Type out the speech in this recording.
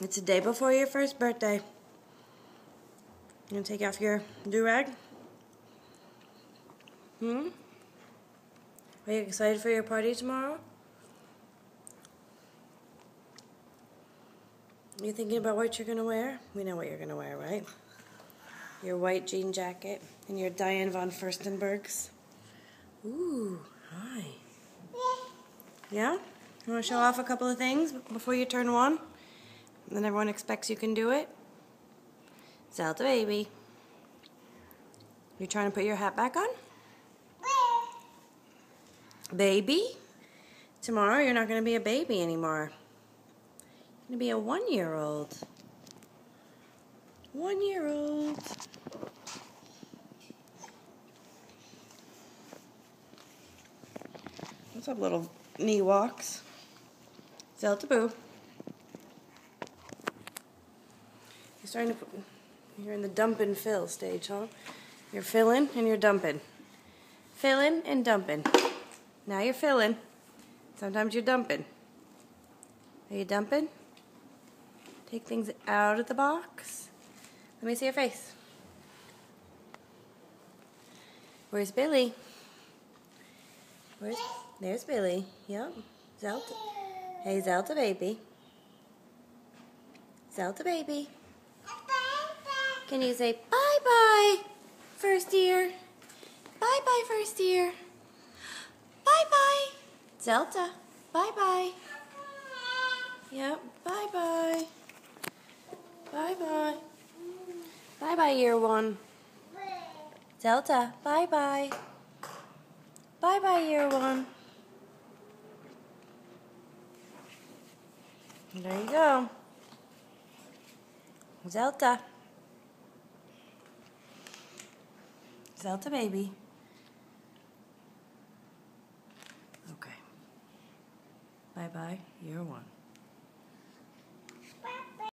It's the day before your first birthday. You gonna take off your do-rag? Are you excited for your party tomorrow? You thinking about what you're gonna wear? We know what you're gonna wear, right? Your white jean jacket and your Diane von Furstenbergs. Ooh, hi. Yeah? You wanna show off a couple of things before you turn 1? And then everyone expects you can do it? Zelda baby. You trying to put your hat back on? Baby? Tomorrow you're not going to be a baby anymore. You're going to be a 1-year-old. 1-year-old. What's up, little knee walks? Zelda boo. You're in the dump and fill stage, huh? You're filling and you're dumping. Filling and dumping. Now you're filling. Sometimes you're dumping. Are you dumping? Take things out of the box. Let me see your face. Where's Billy? There's Billy. Yep. Zelda. Hey, Zelda baby. Zelda baby. Can you say bye-bye, first year? Bye-bye, first year. Bye-bye. Zelda, bye-bye. Yep, bye-bye. Bye-bye. Bye-bye, year 1. Zelda, bye-bye. Bye-bye, year 1. There you go. Zelda. Zelda baby. Okay. Bye-bye, year 1.